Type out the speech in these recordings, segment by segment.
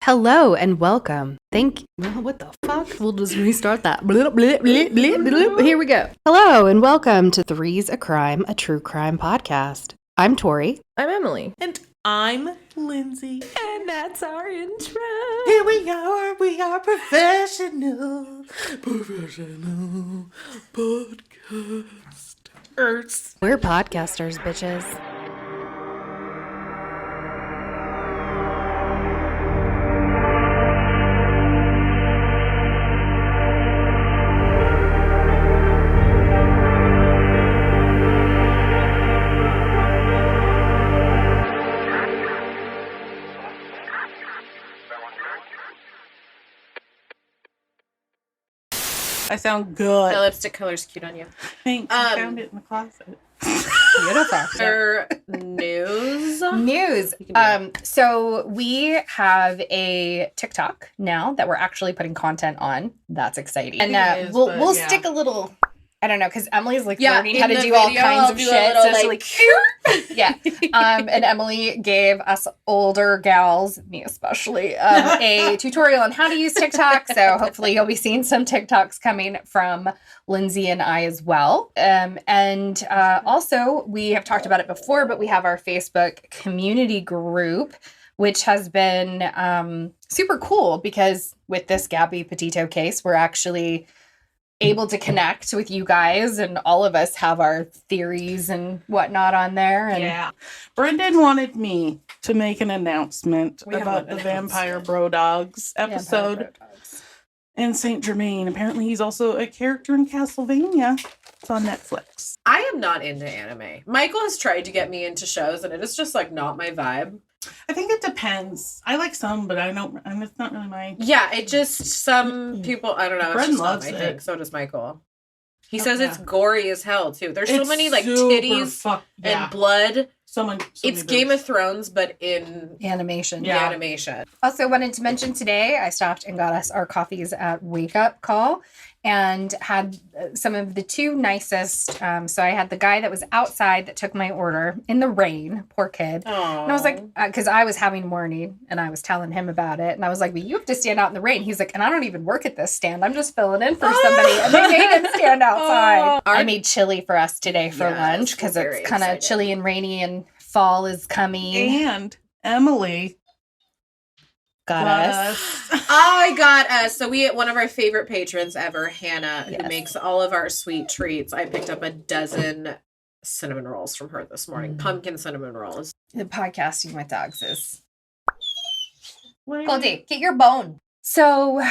Hello and welcome. What the fuck? We'll just restart that. Here we go. Hello and welcome to Three's a Crime, a true crime podcast. I'm Tori. I'm Emily. And I'm Lindsey. And that's our intro. Here we are professional podcasters. We're podcasters, bitches. I sound good. The lipstick color's cute on you. Thanks. I found it in the closet. Beautiful. For news. So we have a TikTok now that we're actually putting content on. That's exciting. And we'll stick a little, I don't know, because Emily's learning how to do all kinds of shit. So she's like, yeah. And Emily gave us older gals, me especially, a tutorial on how to use TikTok. So hopefully you'll be seeing some TikToks coming from Lindsey and I as well. And also, we have talked about it before, but we have our Facebook community group, which has been super cool because with this Gabby Petito case, we're actually able to connect with you guys, and all of us have our theories and whatnot on there. And yeah. Brendan wanted me to make an announcement about the Vampire Bro Dogs episode in St. Germain. Apparently he's also a character in Castlevania. It's on Netflix. I am not into anime. Michael has tried to get me into shows, and it is just not my vibe. I think it depends. I like some, but it's not really my... Yeah, it just, some people, I don't know. Brendan it's just loves not my it. thing. So does Michael. He says it's gory as hell, too. There's so many, super titties and blood. It's Game of Thrones, but in animation. Yeah. Animation. Also wanted to mention today, I stopped and got us our coffees at Wake Up Call and had some of the two nicest. So I had the guy that was outside that took my order in the rain, poor kid. Aww. And I was like, because I was having morning and I was telling him about it. And I was like, but you have to stand out in the rain. He's like, and I don't even work at this stand. I'm just filling in for somebody. And they made him stand outside. I made chili for us today for lunch because it's kind of chilly and rainy and fall is coming. And Emily got us. I got us. So one of our favorite patrons ever, Hannah, who makes all of our sweet treats. I picked up a dozen cinnamon rolls from her this morning. Pumpkin cinnamon rolls. The podcasting with dogs is... Goldie, get your bone. So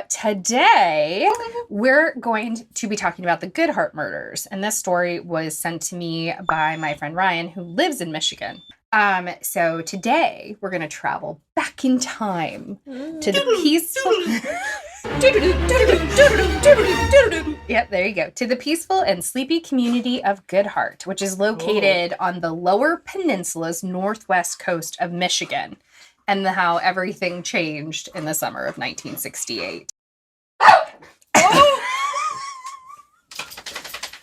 today we're going to be talking about the Goodheart Murders. And this story was sent to me by my friend Ryan, who lives in Michigan. So today we're going to travel back in time to the peaceful... Yep, there you go. To the peaceful and sleepy community of Goodheart, which is located on the Lower Peninsula's northwest coast of Michigan, and how everything changed in the summer of 1968.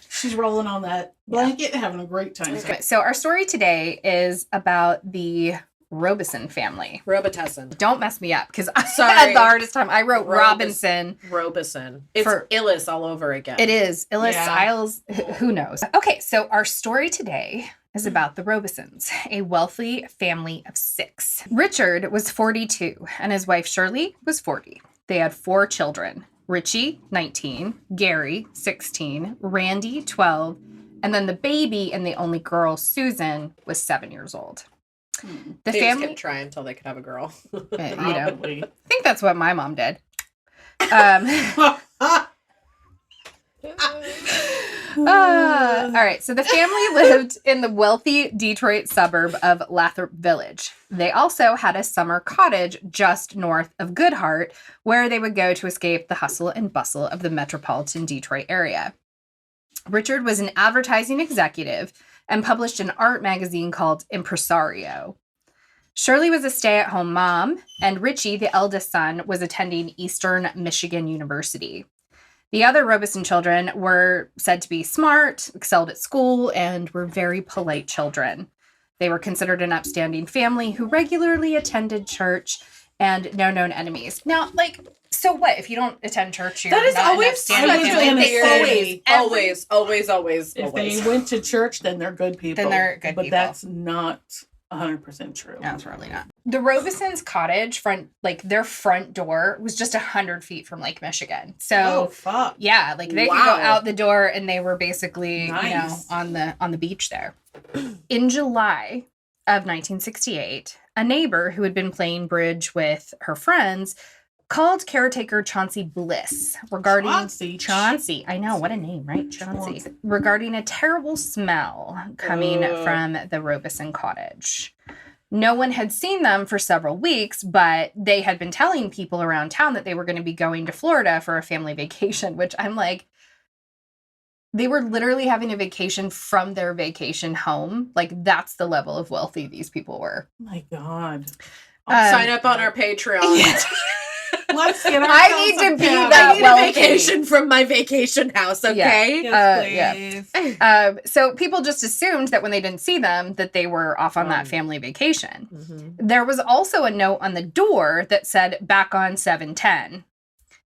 She's rolling on that blanket, having a great time. Okay, so our story today is about the Robison family. Robitussin. Don't mess me up, because I had the hardest time. I wrote Robinson. Robison. It's Illis all over again. It is. Illis, Isles, who knows? Okay, so our story today is about the Robisons, a wealthy family of 6. Richard was 42, and his wife Shirley was 40. They had 4 children. Richie, 19, Gary, 16, Randy, 12, and then the baby and the only girl, Susan, was 7 years old. The they family just kept trying until they could have a girl. I think that's what my mom did. All right, so the family lived in the wealthy Detroit suburb of Lathrop Village. They also had a summer cottage just north of Goodheart, where they would go to escape the hustle and bustle of the metropolitan Detroit area. Richard was an advertising executive and published an art magazine called Impresario. Shirley was a stay-at-home mom, and Richie, the eldest son, was attending Eastern Michigan University. The other Robison children were said to be smart, excelled at school, and were very polite children. They were considered an upstanding family who regularly attended church and no known enemies. Now, like, so what if you don't attend church? That is always. If they went to church, then they're good people. Then they're good but people. That's not 100% true. No, it's probably not. The Robisons' cottage their front door was just 100 feet from Lake Michigan. So, fuck. Yeah, like they could go out the door and they were basically, on the beach there. In July of 1968, a neighbor who had been playing bridge with her friends called caretaker Chauncey Bliss regarding Chauncey. I know, what a name, right? Chauncey. Regarding a terrible smell coming from the Robison cottage. No one had seen them for several weeks, but they had been telling people around town that they were going to be going to Florida for a family vacation, which I'm like, they were literally having a vacation from their vacation home. Like, that's the level of wealthy these people were. Oh my God. Sign up on our Patreon. Let's get I need to be that wealthy. A vacation from my vacation house, okay? Yes, please. Yeah. So people just assumed that when they didn't see them, that they were off on that family vacation. Mm-hmm. There was also a note on the door that said, back on 7/10.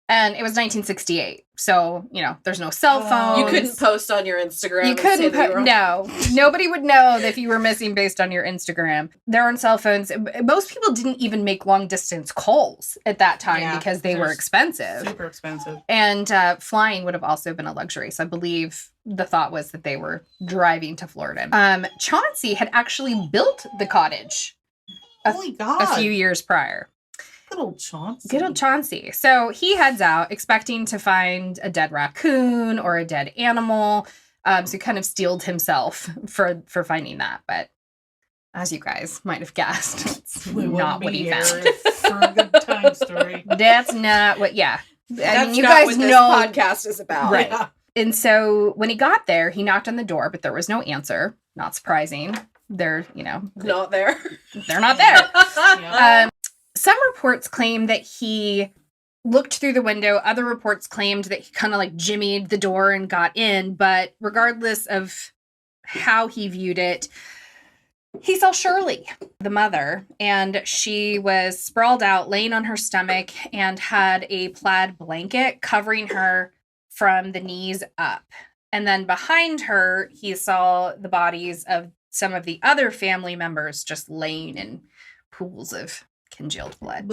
And it was 1968. So, there's no cell phone. You couldn't post on your Instagram. You couldn't. No. Nobody would know if you were missing based on your Instagram. There aren't cell phones. Most people didn't even make long distance calls at that time because they were expensive. Super expensive. And flying would have also been a luxury. So I believe the thought was that they were driving to Florida. Chauncey had actually built the cottage a few years prior. Good old Chauncey. Good old Chauncey. So he heads out expecting to find a dead raccoon or a dead animal. So he kind of steeled himself for finding that. But as you guys might have guessed, it's not what he found. For a good time story. That's not what, I mean, you not guys what know. This podcast is about. Right. Yeah. And so when he got there, he knocked on the door, but there was no answer. Not surprising. They're, not there. They're not there. Some reports claim that he looked through the window. Other reports claimed that he kind of like jimmied the door and got in. But regardless of how he viewed it, he saw Shirley, the mother, and she was sprawled out, laying on her stomach, and had a plaid blanket covering her from the knees up. And then behind her, he saw the bodies of some of the other family members just laying in pools of congealed blood.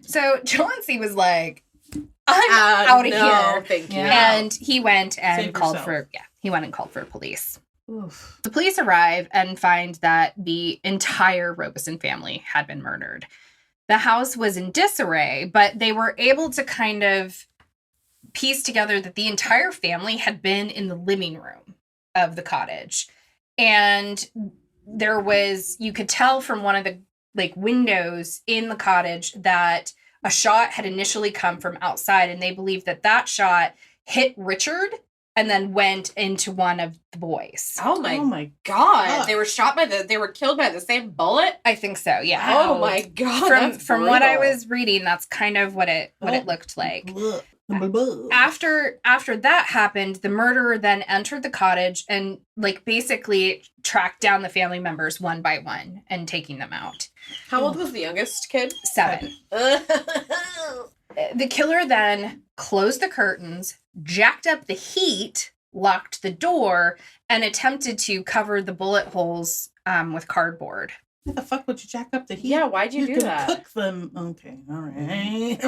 So Chauncey was like, I'm out of here. Thank you. And he went and called for police. Oof. The police arrive and find that the entire Robison family had been murdered. The house was in disarray, but they were able to kind of piece together that the entire family had been in the living room of the cottage. And you could tell from one of the windows in the cottage that a shot had initially come from outside, and they believed that shot hit Richard and then went into one of the boys. Oh my god. They were killed by the same bullet? I think so, yeah. Wow. Oh my god. From what I was reading, that's kind of what it looked like. After that happened, the murderer then entered the cottage and basically tracked down the family members one by one and taking them out. How old was the youngest kid? 7. The killer then closed the curtains, jacked up the heat, locked the door, and attempted to cover the bullet holes with cardboard. What the fuck would you jack up the heat? Yeah, why'd you do that? Cook them. Okay, all right.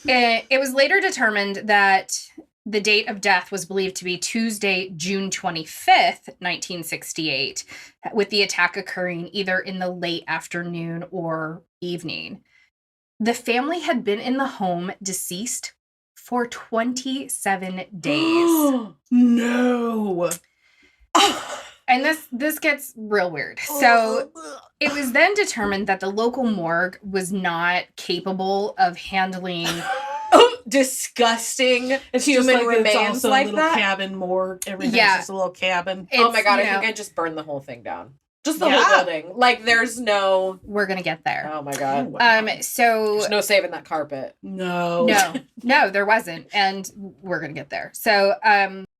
It was later determined that the date of death was believed to be Tuesday, June 25th, 1968, with the attack occurring either in the late afternoon or evening. The family had been in the home deceased for 27 days. No. And this gets real weird. So it was then determined that the local morgue was not capable of handling disgusting it's human just remains it's also like a little that. Cabin morgue. Everything's just a little cabin. Oh my god, I think I just burned the whole thing down. Just the whole building. There's no... We're gonna get there. Oh my god. So... There's no saving that carpet. No, there wasn't. And we're gonna get there. So,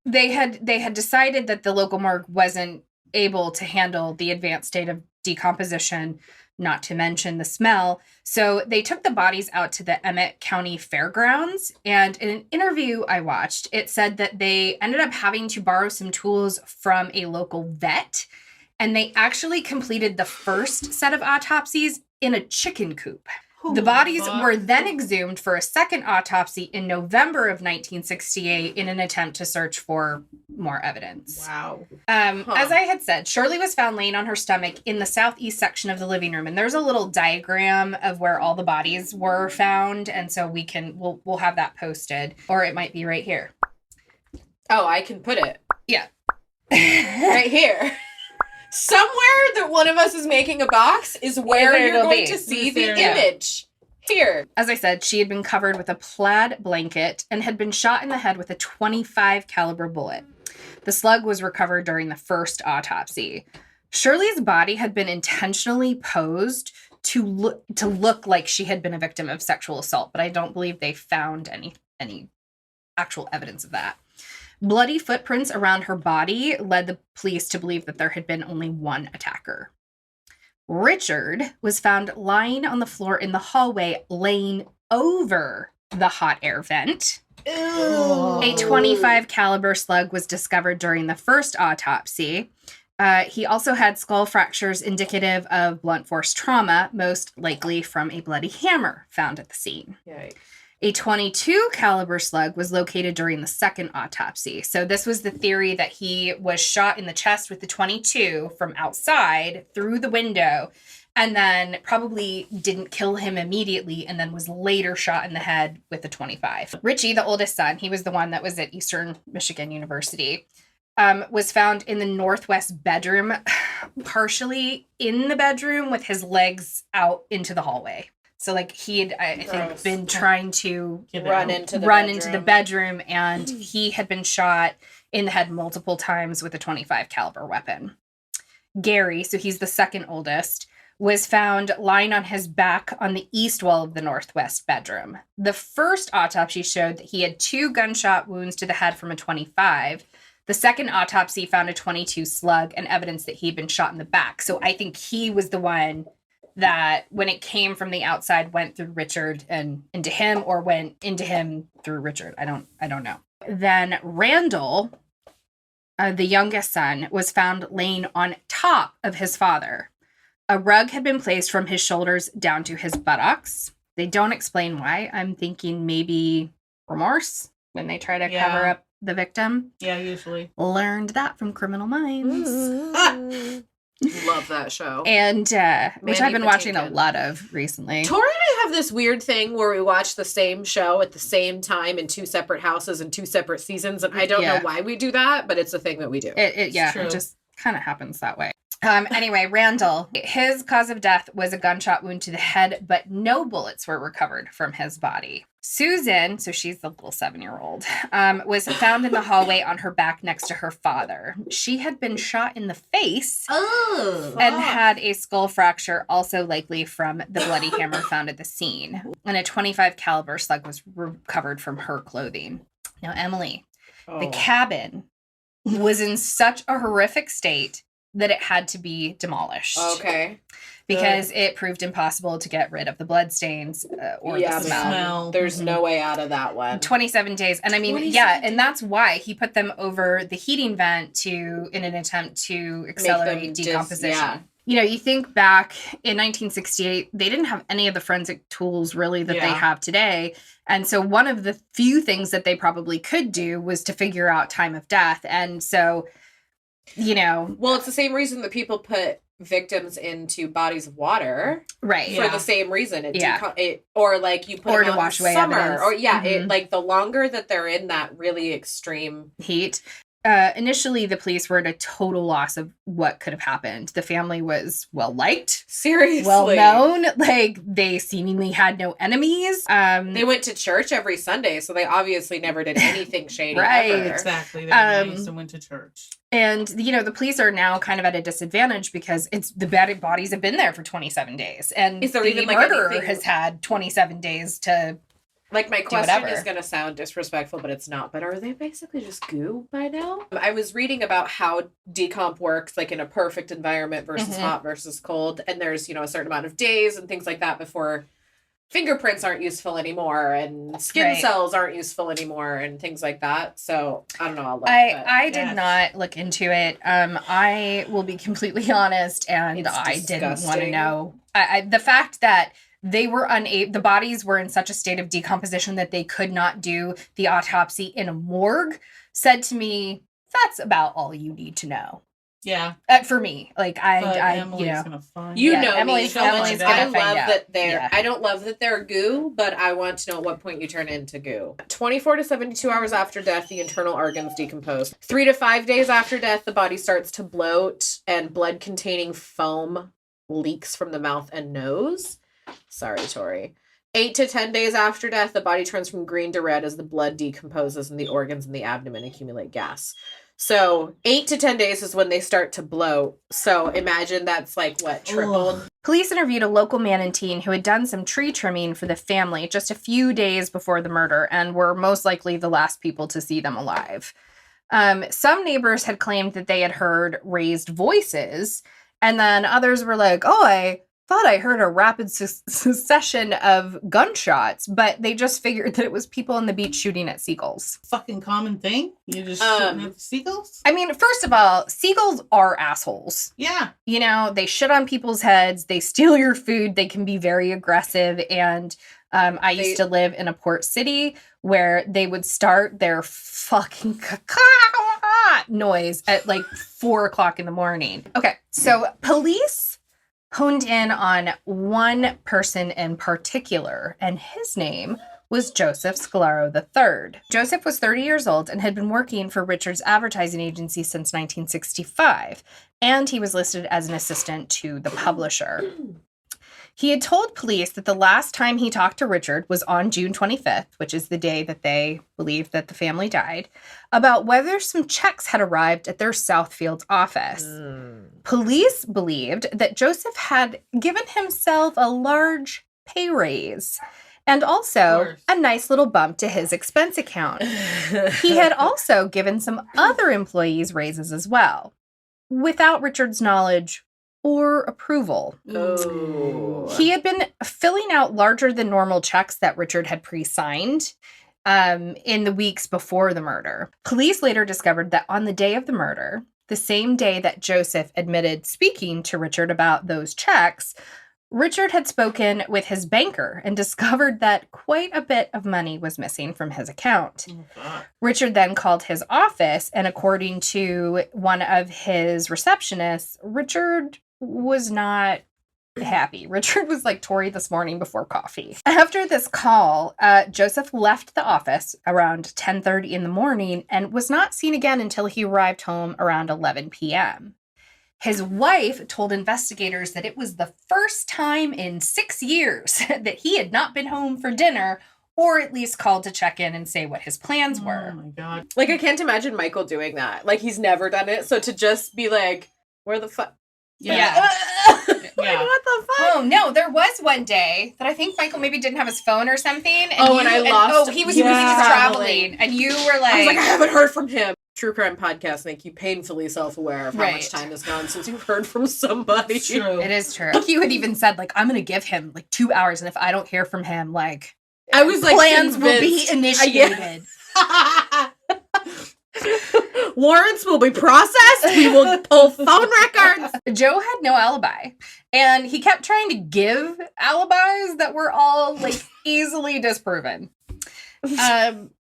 they had decided that the local morgue wasn't able to handle the advanced state of decomposition. not to mention the smell. So they took the bodies out to the Emmett County Fairgrounds. And in an interview I watched, it said that they ended up having to borrow some tools from a local vet. And they actually completed the first set of autopsies in a chicken coop. The bodies were then exhumed for a second autopsy in November of 1968 in an attempt to search for more evidence. Wow. As I had said, Shirley was found laying on her stomach in the southeast section of the living room. And there's a little diagram of where all the bodies were found. And so we'll have that posted. Or it might be right here. Oh, I can put it. Yeah. Right here. Somewhere that one of us is making a box is where you're going to see the image. Here. As I said, she had been covered with a plaid blanket and had been shot in the head with a .25 caliber bullet. The slug was recovered during the first autopsy. Shirley's body had been intentionally posed to look like she had been a victim of sexual assault, but I don't believe they found any actual evidence of that. Bloody footprints around her body led the police to believe that there had been only one attacker. Richard was found lying on the floor in the hallway, laying over the hot air vent. Ew. A .25 caliber slug was discovered during the first autopsy. He also had skull fractures indicative of blunt force trauma, most likely from a bloody hammer found at the scene. Yikes. A .22 caliber slug was located during the second autopsy. So this was the theory that he was shot in the chest with the .22 from outside through the window and then probably didn't kill him immediately and then was later shot in the head with the .25. Richie, the oldest son, he was the one that was at Eastern Michigan University, was found in the northwest bedroom, partially in the bedroom with his legs out into the hallway. So, like, he had, I think, been trying to run into the bedroom, and he had been shot in the head multiple times with a .25 caliber weapon. Gary, so he's the second oldest, was found lying on his back on the east wall of the northwest bedroom. The first autopsy showed that he had 2 gunshot wounds to the head from a .25. The second autopsy found a .22 slug and evidence that he'd been shot in the back. So I think he was the one that when it came from the outside went through Richard and into him, or went into him through Richard. I don't know. Then Randall, the youngest son, was found laying on top of his father. A rug had been placed from his shoulders down to his buttocks. They don't explain why. I'm thinking maybe remorse when they try to cover up the victim. Yeah, usually. Learned that from Criminal Minds. Love that show. And which I've been watching a lot of recently. Tori and I have this weird thing where we watch the same show at the same time in 2 separate houses and 2 separate seasons, and I don't know why we do that, but it's a thing that we do. It just kind of happens that way. Anyway, Randall, his cause of death was a gunshot wound to the head, but no bullets were recovered from his body. Susan, so she's the little 7-year-old, was found in the hallway on her back next to her father. She had been shot in the face and had a skull fracture, also likely from the bloody hammer found at the scene. And a .25 caliber slug was recovered from her clothing. Now, Emily, the cabin was in such a horrific state that it had to be demolished. Okay. Because it proved impossible to get rid of the bloodstains or the smell. There's no way out of that one. 27 days. And I mean, and that's why he put them over the heating vent in an attempt to accelerate decomposition. You know, you think back in 1968, they didn't have any of the forensic tools really that they have today. And so one of the few things that they probably could do was to figure out time of death. And so, you know. Well, it's the same reason that people put victims into bodies of water, right? For the same reason, or like you put them to wash away summer, evidence. or it like the longer that they're in that really extreme heat. Initially, the police were at a total loss of what could have happened. The family was well liked, seriously, well known. Like they seemingly had no enemies. They went to church every Sunday, so they obviously never did anything shady. Right, ever. Exactly. They were nice and went to church. And, you know, the police are now kind of at a disadvantage because the bodies have been there for 27 days. And is there the even murderer has had 27 days to Like, my question is going to sound disrespectful, but it's not. But are they basically just goo by now? I was reading about how decomp works, like in a perfect environment versus hot versus cold. And there's, a certain amount of days and things like that before fingerprints aren't useful anymore and skin cells aren't useful anymore and things like that. So I don't know. I did not look into it. I will be completely honest, and I didn't want to know. The fact that they were the bodies were in such a state of decomposition that they could not do the autopsy in a morgue said to me, that's about all you need to know. Yeah. For me, like Emily's gonna find Emily's gonna find out. I don't love that they're goo, but I want to know at what point you turn into goo. 24 to 72 hours after death, the internal organs decompose. 3 to 5 days after death, the body starts to bloat and blood-containing foam leaks from the mouth and nose. Sorry, Tori. 8 to 10 days after death, the body turns from green to red as the blood decomposes and the organs in the abdomen accumulate gas. So 8 to 10 days is when they start to bloat. So imagine that's like, what, tripled? Ugh. Police interviewed a local manatee who had done some tree trimming for the family just a few days before the murder and were most likely the last people to see them alive. Some neighbors had claimed that they had heard raised voices, and then others were like, I thought I heard a rapid succession of gunshots, but they just figured that it was people on the beach shooting at seagulls. Fucking common thing? You just shooting at seagulls? I mean, first of all, seagulls are assholes. Yeah. They shit on people's heads. They steal your food. They can be very aggressive. And I used to live in a port city where they would start their fucking noise at like 4:00 in the morning. Okay, so police honed in on one person in particular, and his name was Joseph Scalaro III. Joseph was 30 years old and had been working for Richard's advertising agency since 1965, and he was listed as an assistant to the publisher. He had told police that the last time he talked to Richard was on June 25th, which is the day that they believed that the family died, about whether some checks had arrived at their Southfield office. Police believed that Joseph had given himself a large pay raise and also a nice little bump to his expense account. He had also given some other employees raises as well, without Richard's knowledge or approval. Oh. He had been filling out larger than normal checks that Richard had pre-signed in the weeks before the murder. Police later discovered that on the day of the murder, the same day that Joseph admitted speaking to Richard about those checks, Richard had spoken with his banker and discovered that quite a bit of money was missing from his account. Richard then called his office, and according to one of his receptionists, Richard was not happy. Richard was like Tori this morning before coffee. After this call, Joseph left the office around 10:30 in the morning and was not seen again until he arrived home around 11 p.m. His wife told investigators that it was the first time in 6 years that he had not been home for dinner, or at least called to check in and say what his plans were. Oh my God. Like, I can't imagine Michael doing that. Like, he's never done it. So to just be like, where the fuck? Yeah. Like, what the fuck? Oh, no. There was one day that I think Michael maybe didn't have his phone or something. And he was traveling. And you were like... I was like, I haven't heard from him. True crime podcasts make you painfully self-aware of how much time has gone since you've heard from somebody. It's true. It is true. You had even said, like, I'm going to give him, like, 2 hours, and if I don't hear from him, like... I was like, plans will be initiated. Warrants will be processed. We will pull phone records. Joe had no alibi, and he kept trying to give alibis that were all, like, easily disproven.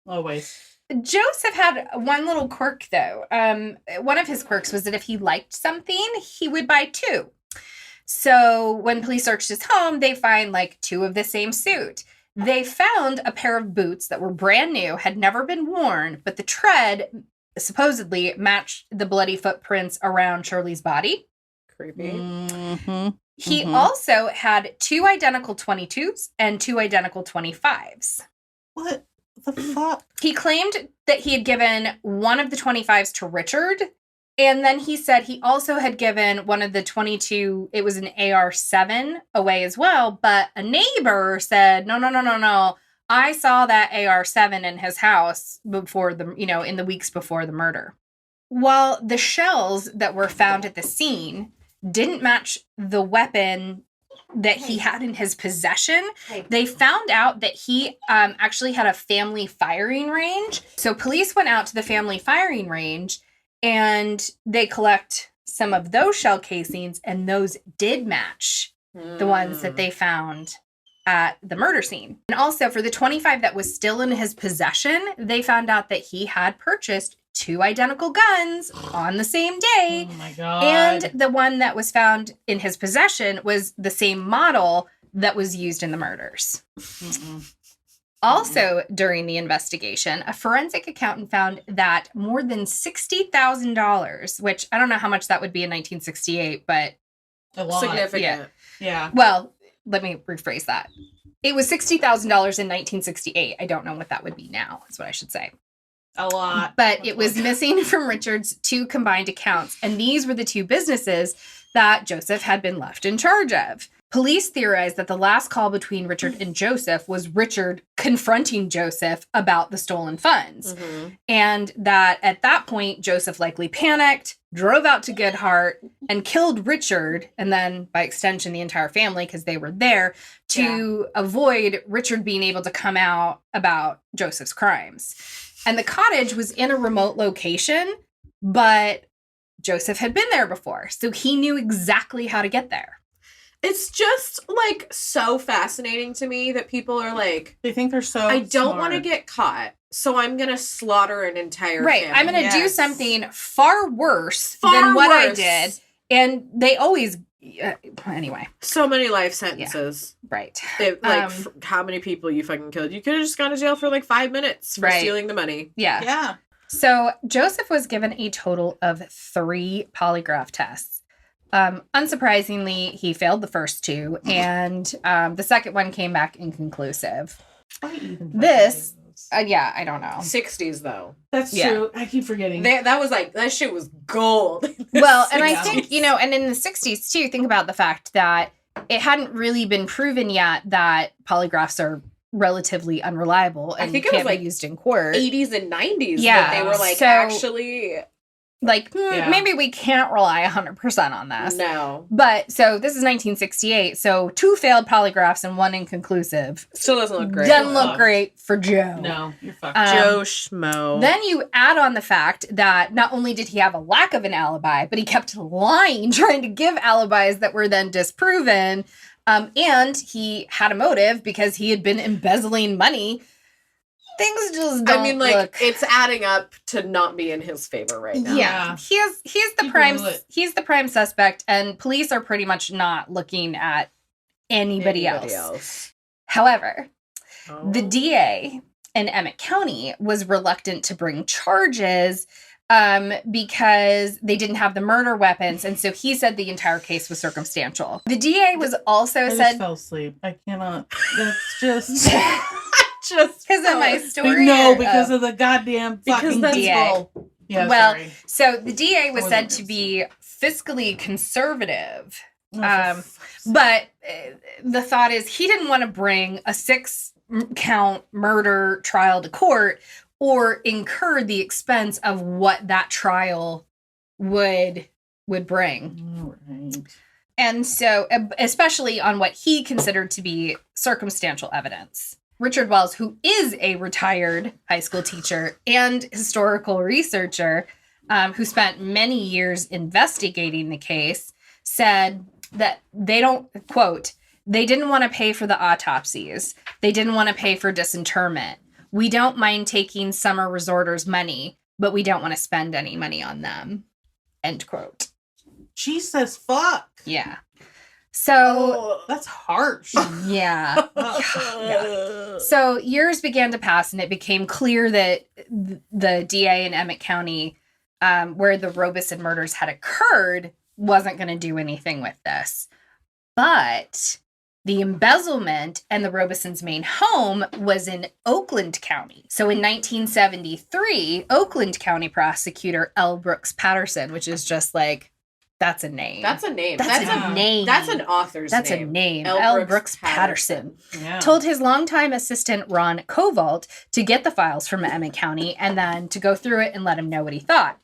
Always. Joseph had one little quirk, though. One of his quirks was that if he liked something, he would buy 2. So when police searched his home, they find, like, 2 of the same suit. They found a pair of boots that were brand new, had never been worn, but the tread supposedly matched the bloody footprints around Shirley's body. Creepy. Mm-hmm. He also had 2 identical 22s and 2 identical 25s. What the fuck? He claimed that he had given one of the 25s to Richard, and then he said he also had given one of the 22, it was an AR-7, away as well, but a neighbor said, no, I saw that AR-7 in his house before in the weeks before the murder. While the shells that were found at the scene didn't match the weapon that he had in his possession, they found out that he actually had a family firing range. So police went out to the family firing range and they collect some of those shell casings, and those did match the ones that they found at the murder scene. And also for the 25 that was still in his possession, they found out that he had purchased 2 identical guns on the same day. Oh my God. And the one that was found in his possession was the same model that was used in the murders. Also, during the investigation, a forensic accountant found that more than $60,000, which I don't know how much that would be in 1968, but a lot. Significant. Yeah. Well, let me rephrase that. It was $60,000 in 1968. I don't know what that would be now, is what I should say. A lot. But it was missing from Richard's 2 combined accounts, and these were the 2 businesses that Joseph had been left in charge of. Police theorized that the last call between Richard and Joseph was Richard confronting Joseph about the stolen funds. And that at that point, Joseph likely panicked, drove out to Goodheart, and killed Richard, and then by extension, the entire family, because they were there, to avoid Richard being able to come out about Joseph's crimes. And the cottage was in a remote location, but Joseph had been there before, so he knew exactly how to get there. It's just, like, so fascinating to me that people are like... They think they're so I don't want to get caught, so I'm going to slaughter an entire family. I'm going to do something far worse than what I did. And they always... anyway. So many life sentences. Yeah, right. How many people you fucking killed? You could have just gone to jail for, 5 minutes for stealing the money. Yeah. Yeah. So Joseph was given a total of 3 polygraph tests. Unsurprisingly, he failed the first 2, and the second one came back inconclusive. I don't know. 60s, though. That's true. I keep forgetting. That shit was gold. Well, and I think, and in the 60s, too, think about the fact that it hadn't really been proven yet that polygraphs are relatively unreliable and can't be used in court. 80s and 90s. Yeah. They were, actually... maybe we can't rely 100% on this. No. But, so, this is 1968, so 2 failed polygraphs and 1 inconclusive. Still doesn't look great. Doesn't look great for Joe. No, you're fucked. Joe Schmo. Then you add on the fact that not only did he have a lack of an alibi, but he kept lying, trying to give alibis that were then disproven. And he had a motive because he had been embezzling money. Things just don't look... it's adding up to not be in his favor right now. Yeah. He's the prime suspect, and police are pretty much not looking at anybody else. However, the DA in Emmett County was reluctant to bring charges because they didn't have the murder weapons, and so he said the entire case was circumstantial. The DA was also I just fell asleep. I cannot. That's just... Just because of my story? No, because of the goddamn fucking DA. Yeah, well, sorry. So the DA was said to be fiscally conservative. But the thought is he didn't want to bring a 6-count murder trial to court or incur the expense of what that trial would bring. Right. And so, especially on what he considered to be circumstantial evidence. Richard Wells, who is a retired high school teacher and historical researcher who spent many years investigating the case, said that they don't, quote, they didn't want to pay for the autopsies. They didn't want to pay for disinterment. We don't mind taking summer resorters' money, but we don't want to spend any money on them, end quote. Jesus fuck. Yeah. So that's harsh. Yeah. Yeah. So years began to pass, and it became clear that the DA in Emmett County, where the Robison murders had occurred, wasn't going to do anything with this. But the embezzlement and the Robisons' main home was in Oakland County. So in 1973, Oakland County prosecutor L. Brooks Patterson, which is just like That's a name. That's a name. That's a name. That's an author's name. That's a name. L. Brooks Patterson. Yeah. Told his longtime assistant, Ron Covalt, to get the files from Emmett County and then to go through it and let him know what he thought.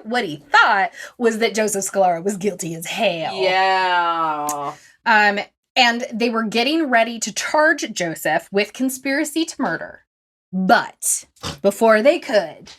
What he thought was that Joseph Scalaro was guilty as hell. Yeah. And they were getting ready to charge Joseph with conspiracy to murder. But before they could,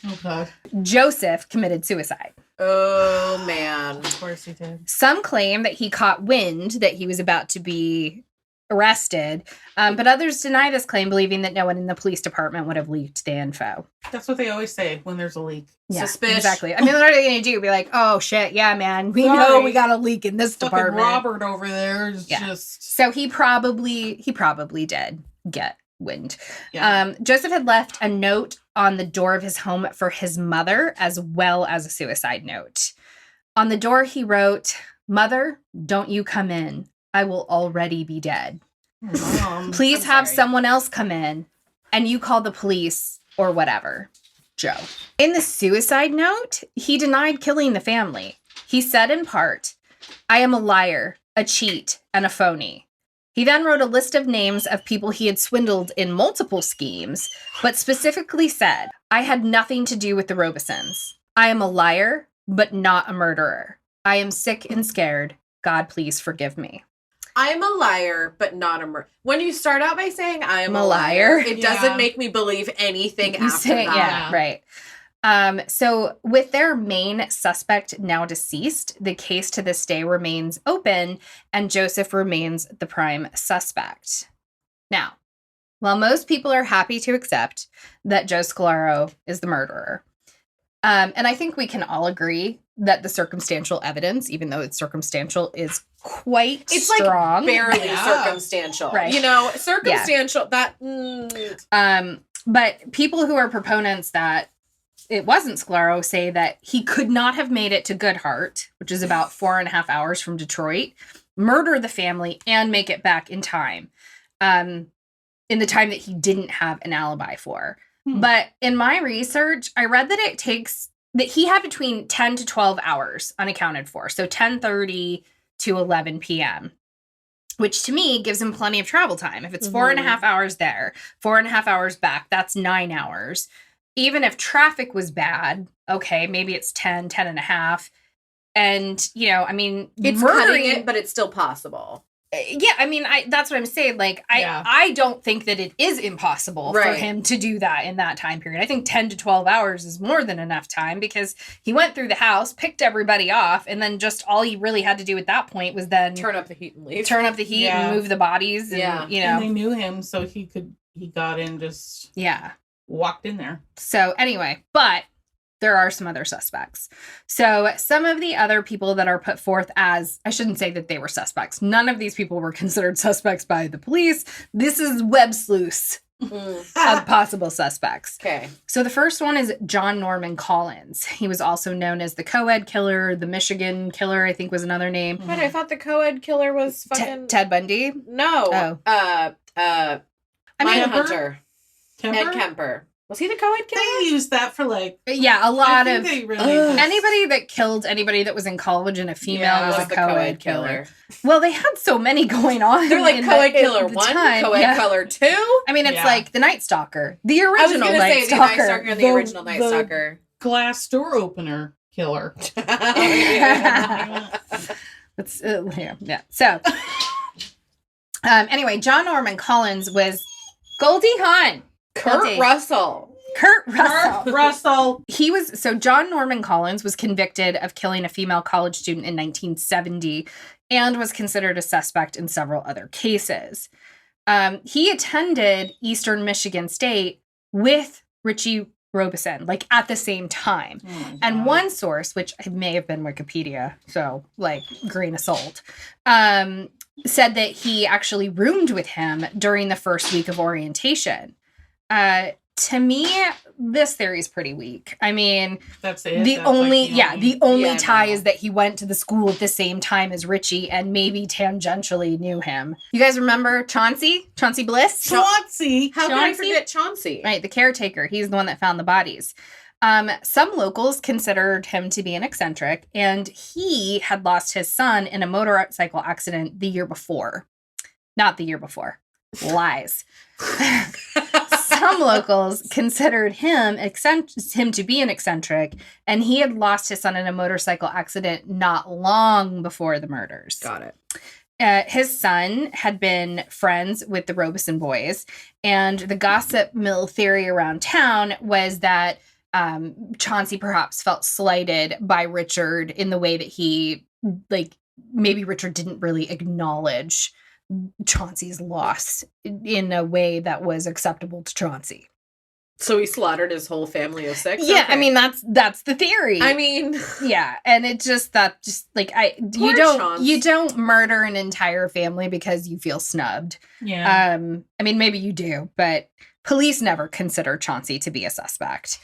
Joseph committed suicide. Oh, man. Of course he did. Some claim that he caught wind that he was about to be arrested, but others deny this claim, believing that no one in the police department would have leaked the info. That's what they always say when there's a leak. Yeah, Suspicious. exactly. I mean, what are they going to do? Be like, oh, shit, yeah, man, we know we got a leak in this Fucking department. Robert over there is just... So he probably did get wind. Yeah. Joseph had left a note on the door of his home for his mother, as well as a suicide note. On the door, he wrote, "Mother, don't you come in. I will already be dead. Please have someone else come in, and you call the police or whatever. Joe." In the suicide note, he denied killing the family. He said in part, "I am a liar, a cheat, and a phony." He then wrote a list of names of people he had swindled in multiple schemes, but specifically said, "I had nothing to do with the Robisons. I am a liar, but not a murderer. I am sick and scared. God, please forgive me." I'm a liar, but not a murderer. When you start out by saying I am a liar, it doesn't make me believe anything after that. Yeah, right. So with their main suspect now deceased, the case to this day remains open, and Joseph remains the prime suspect. Now, while most people are happy to accept that Joe Scalaro is the murderer, and I think we can all agree that the circumstantial evidence, even though it's circumstantial, is quite strong. Like barely circumstantial. Right. You know, circumstantial, that... But people who are proponents that it wasn't Scalaro say that he could not have made it to Goodheart, which is about 4.5 hours from Detroit, murder the family, and make it back in time, in the time that he didn't have an alibi for. But in my research, I read that he had between 10 to 12 hours unaccounted for. So 10:30 to 11 p.m., which to me gives him plenty of travel time. If it's 4.5 hours there, 4.5 hours back, that's 9 hours. Even if traffic was bad, okay, maybe it's 10 and a half. And, you know, I mean, it's cutting it, but it's still possible. Yeah, I mean, that's what I'm saying. Like, I don't think that it is impossible for him to do that in that time period. I think 10 to 12 hours is more than enough time, because he went through the house, picked everybody off, and then just all he really had to do at that point was then turn up the heat and leave. Turn up the heat and move the bodies. And, you know. And they knew him, so he got in, just walked in there. So anyway, but there are some other suspects. So some of the other people that are put forth as, I shouldn't say that they were suspects. None of these people were considered suspects by the police. This is web sleuths of possible suspects. Okay. So the first one is John Norman Collins. He was also known as the co-ed killer, the Michigan killer, I think was another name. But I thought the co-ed killer was fucking... Ted Bundy? No. Oh. Mindhunter. Ed Kemper. Was he the co-ed killer? They used that for a lot of really anybody that killed anybody that was in college and a female was a co-ed killer. killer. Well, they had so many going on. They're like co-ed killer 1, co-ed killer 2. I mean, it's like the Night Stalker, the original Night Stalker. The Night Stalker, the original Night Stalker. Glass door opener killer. That's So, anyway, John Norman Collins was Goldie Hawn. Kurt Russell. John Norman Collins was convicted of killing a female college student in 1970 and was considered a suspect in several other cases. He attended Eastern Michigan State with Richie Robison, like at the same time. And one source, which may have been Wikipedia, so like grain of salt, said that he actually roomed with him during the first week of orientation. To me, this theory is pretty weak. I mean, that's it. The only tie is that he went to the school at the same time as Richie and maybe tangentially knew him. You guys remember Chauncey? Chauncey Bliss? Chauncey! How can I forget Chauncey? Right, the caretaker. He's the one that found the bodies. Some locals considered him to be an eccentric, and he had lost his son in a motorcycle accident the year before. Not the year before. Lies. Some locals considered him to be an eccentric, and he had lost his son in a motorcycle accident not long before the murders. Got it. His son had been friends with the Robison boys, and the gossip mill theory around town was that Chauncey perhaps felt slighted by Richard in the way that he, like, maybe Richard didn't really acknowledge Chauncey's loss in a way that was acceptable to Chauncey. So he slaughtered his whole family of 6? Yeah, okay. I mean, that's the theory. I mean... Yeah, and it just, you don't murder an entire family because you feel snubbed. Yeah. I mean, maybe you do, but police never consider Chauncey to be a suspect.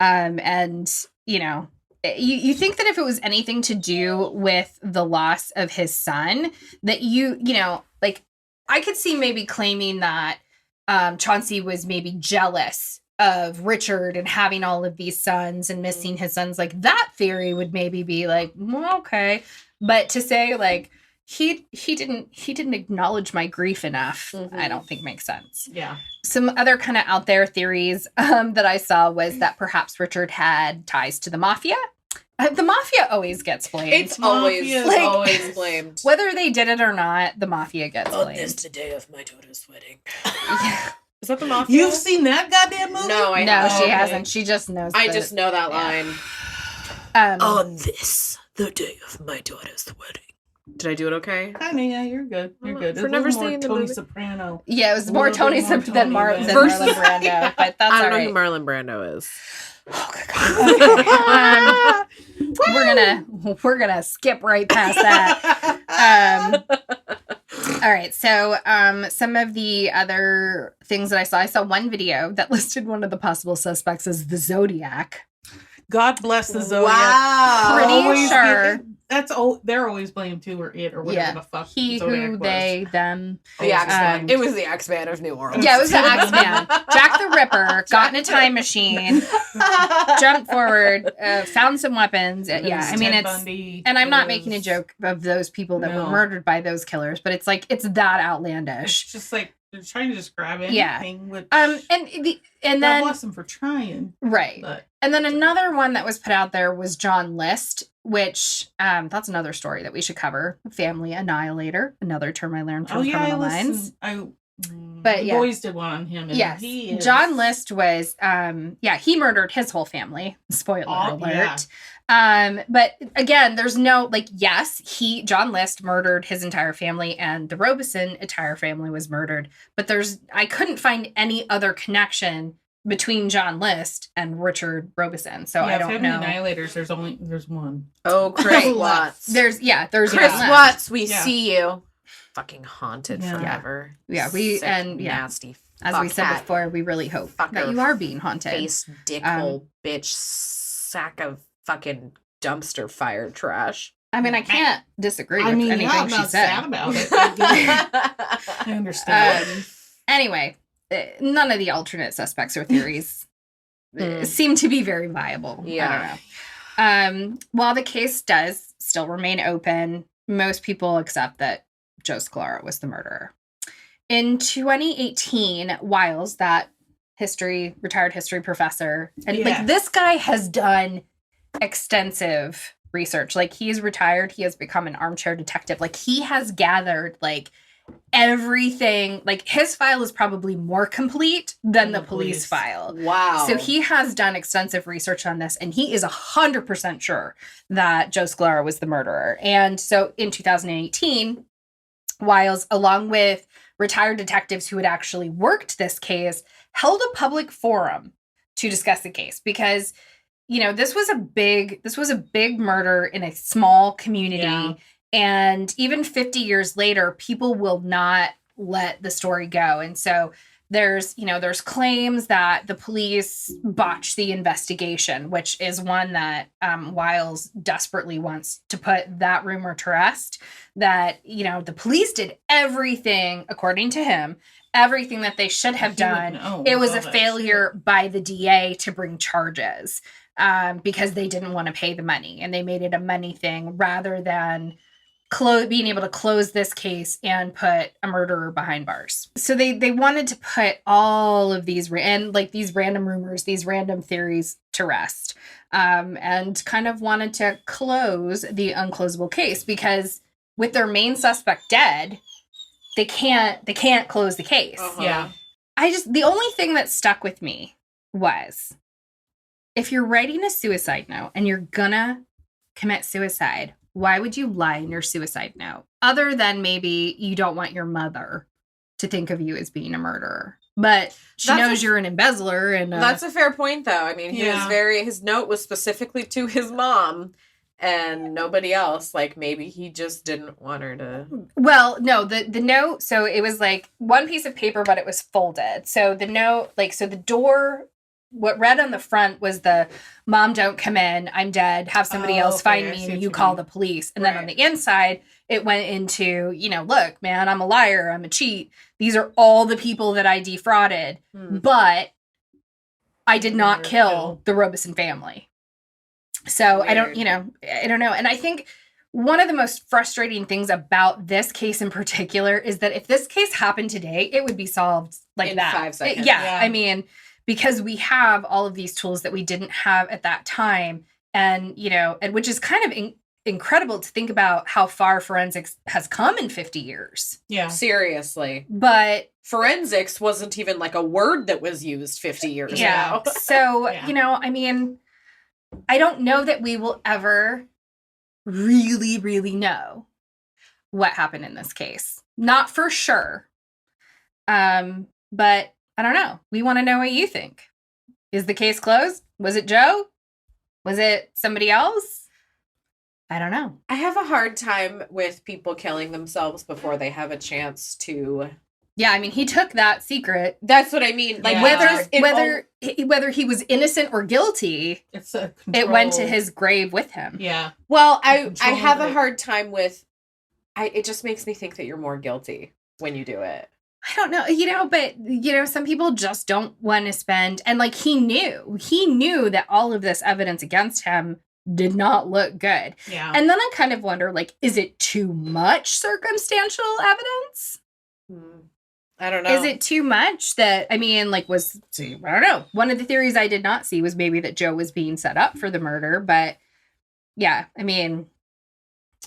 And, you know, you think that if it was anything to do with the loss of his son, that you know, like, I could see maybe claiming that Chauncey was maybe jealous of Richard and having all of these sons and missing his sons. Like, that theory would maybe be like, well, okay. But to say, like, he didn't acknowledge my grief enough, I don't think makes sense. Yeah. Some other kind of out there theories that I saw was that perhaps Richard had ties to the mafia. The mafia always gets blamed. It's always blamed. Whether they did it or not, the mafia gets blamed. On this the day of my daughter's wedding. Yeah. Is that the mafia? You've seen that goddamn movie? No, she hasn't. She just knows. I just know that line. On this, the day of my daughter's wedding. Did I do it okay? I mean, yeah, you're good. You're good. For never seeing the Tony movie. Soprano. Yeah, it was more Tony Soprano than Marlon Brando, yeah. but that's I don't all know right. who Marlon Brando is. Okay. We're gonna skip right past that. All right. So, some of the other things that I saw one video that listed one of the possible suspects as the Zodiac. God bless the Zodiac. Wow. Pretty sure. They're always blamed too, or it, or whatever the fuck. He, Zodiac who, was. they, them. The X-Man. It was the X-Man of New Orleans. Yeah, it was the X-Man. Jack the Ripper got in a time machine, jumped forward, found some weapons. Yeah, I mean, Bundy, and I'm not making a joke of those people that were murdered by those killers, but it's like, it's that outlandish. It's just like, they're trying to describe anything. Yeah. Which, and God then bless them for trying. Right. But. And then another one that was put out there was John List, which that's another story that we should cover. Family Annihilator, another term I learned from Criminal Minds. But the boys did one on him. And yes. he is... John List was he murdered his whole family. Spoiler alert. Yeah. But again, there's no, like, yes, John List murdered his entire family and the Robison entire family was murdered, but I couldn't find any other connection between John List and Richard Robison. So I don't know. Annihilators, there's one. Oh, Chris Watts. There's Chris Watts, we see you. Fucking haunted forever. Yeah, nasty. As we said before, we really hope that you are being haunted. Face dickhole bitch sack of fucking dumpster fire trash. I mean, I can't disagree with anything she said. Sad about it. I understand. Anyway, none of the alternate suspects or theories seem to be very viable. Yeah. I don't know. While the case does still remain open, most people accept that Joe Scalaro was the murderer. In 2018, Wiles, that retired history professor, and like, this guy has done extensive research. Like, he's retired, he has become an armchair detective. Like, he has gathered like everything. Like, his file is probably more complete than the police file. Wow. So he has done extensive research on this, and he is 100% sure that Joe Scalaro was the murderer. And so in 2018, Wiles, along with retired detectives who had actually worked this case, held a public forum to discuss the case because, you know, this was a big murder in a small community. Yeah. And even 50 years later, people will not let the story go. And so there's claims that the police botched the investigation, which is one that Wiles desperately wants to put that rumor to rest, that, you know, the police did everything, according to him, everything that they should have done. It was a failure by the DA to bring charges. because they didn't want to pay the money, and they made it a money thing rather than being able to close this case and put a murderer behind bars. So they wanted to put all of these these random rumors, these random theories to rest, and kind of wanted to close the unclosable case, because with their main suspect dead, they can't close the case. Yeah. The only thing that stuck with me was, if you're writing a suicide note and you're gonna commit suicide, why would you lie in your suicide note? Other than maybe you don't want your mother to think of you as being a murderer. But she knows you're an embezzler. And that's a fair point, though. I mean, his note was specifically to his mom and nobody else. Like, maybe he just didn't want her to. Well, no, the note, so it was like one piece of paper, but it was folded. So the note, so the door, what read on the front was the "Mom, don't come in. I'm dead. Have somebody else find me, and you call the police." And then on the inside, it went into, look, man, I'm a liar. I'm a cheat. These are all the people that I defrauded, but I did not kill the Robison family. So weird. I don't know. And I think one of the most frustrating things about this case in particular is that if this case happened today, it would be solved in that. 5 seconds. Yeah. I mean, because we have all of these tools that we didn't have at that time. And, and which is kind of incredible to think about how far forensics has come in 50 years. Yeah. Seriously. But forensics wasn't even a word that was used 50 years ago. So, I mean, I don't know that we will ever really, really know what happened in this case. Not for sure. But I don't know. We want to know what you think. Is the case closed? Was it Joe? Was it somebody else? I don't know. I have a hard time with people killing themselves before they have a chance to. Yeah, I mean, he took that secret. That's what I mean. Whether he was innocent or guilty, it went to his grave with him. Yeah. Well, I have a hard time with. It just makes me think that you're more guilty when you do it. I don't know, but, some people just don't want to spend, and he knew that all of this evidence against him did not look good. Yeah. And then I kind of wonder, is it too much circumstantial evidence? I don't know. Is it too much that, I don't know. One of the theories I did not see was maybe that Joe was being set up for the murder, but yeah, I mean,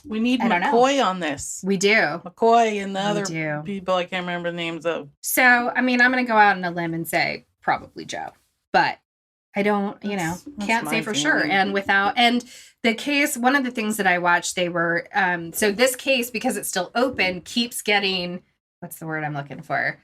we need McCoy on this. We do. McCoy and the other people I can't remember the names of. So, I mean, I'm going to go out on a limb and say probably Joe. But I don't, can't say for sure. And the case, one of the things that I watched, they were, so this case, because it's still open, keeps getting, what's the word I'm looking for?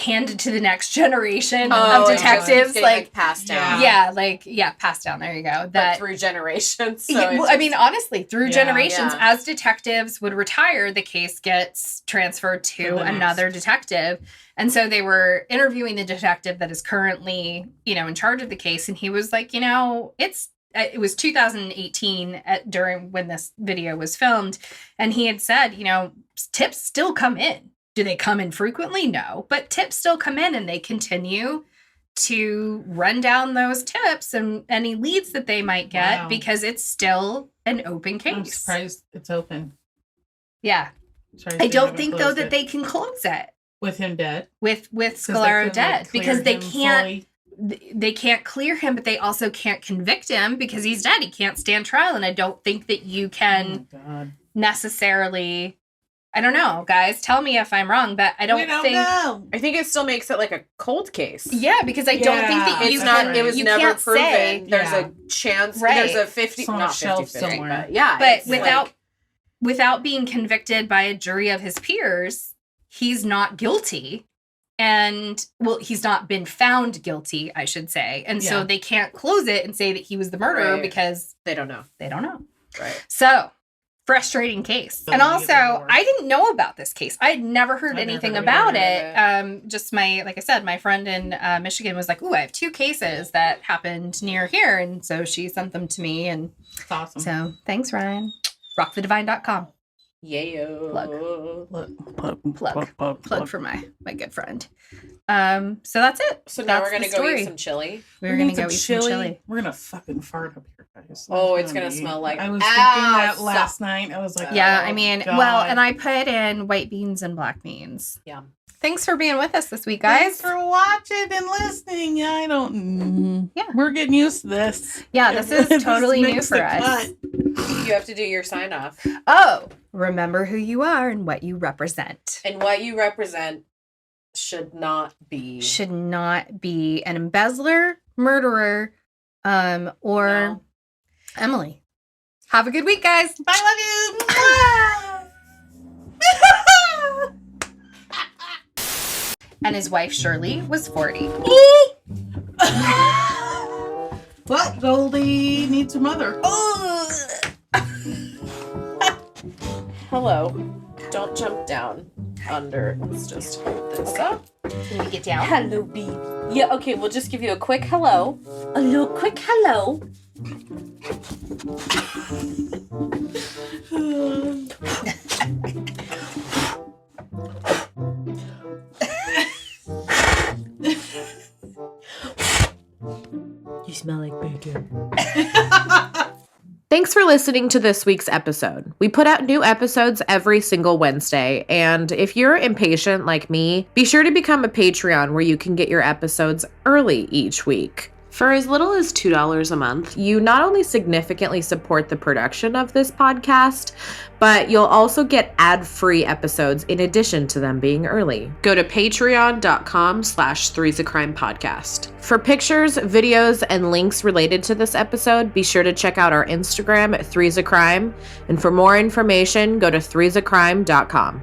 Handed to the next generation of detectives, passed down. Yeah, passed down. There you go. But through generations. So I mean, honestly, through generations, as detectives would retire, the case gets transferred to another detective. And so they were interviewing the detective that is currently, in charge of the case, and he was like, it was 2018 during when this video was filmed, and he had said, tips still come in. Do they come in frequently? No. But tips still come in, and they continue to run down those tips and any leads that they might get because it's still an open case. I'm surprised it's open. Yeah. I don't think, though, that they can close it. With him dead? With Scalaro dead. Because they can't... They can't clear him, but they also can't convict him because he's dead. He can't stand trial, and I don't think that you can necessarily... I don't know, guys. Tell me if I'm wrong, but I don't think... know. I think it still makes it a cold case. Yeah, because I don't think that you can... It was never proven. There's a chance... Right. There's a 50... Not 50 somewhere. But yeah. But without being convicted by a jury of his peers, he's not guilty. And, he's not been found guilty, I should say. And so they can't close it and say that he was the murderer because... They don't know. Right. So... frustrating case. And also, I didn't know about this case. I had never heard anything about it. Just like I said, my friend in Michigan was like, "Ooh, I have 2 cases that happened near here." And so she sent them to me. And that's awesome. So thanks, Ryan. Rockthedivine.com. Yayo. Plug for my good friend. So that's it. So now we're gonna go eat some chili. We're gonna go eat some chili. We're gonna fucking fart up here, guys. Oh, it's gonna smell like I was thinking that last night. I was like, yeah, I mean, well, and I put in white beans and black beans. Yeah. Thanks for being with us this week, guys. Thanks for watching and listening. Yeah, I don't. Yeah, we're getting used to this. Yeah, this is totally new for us. You have to do your sign off. Oh, remember who you are and what you represent. And what you represent should not be an embezzler, murderer, or Emily. Have a good week, guys. I love you. And his wife Shirley was 40. Well, Goldie needs her mother. Hello. Don't jump down under. Let's just hold this up. Can we get down? Hello, baby. Yeah, okay, we'll just give you a quick hello. A little quick hello. You smell like bacon. Thanks for listening to this week's episode. We put out new episodes every single Wednesday, and if you're impatient like me, be sure to become a Patreon where you can get your episodes early each week. For as little as $2 a month, you not only significantly support the production of this podcast, but you'll also get ad-free episodes in addition to them being early. Go to patreon.com/threesacrimepodcast. For pictures, videos, and links related to this episode, be sure to check out our Instagram at threesacrime. And for more information, go to threesacrime.com.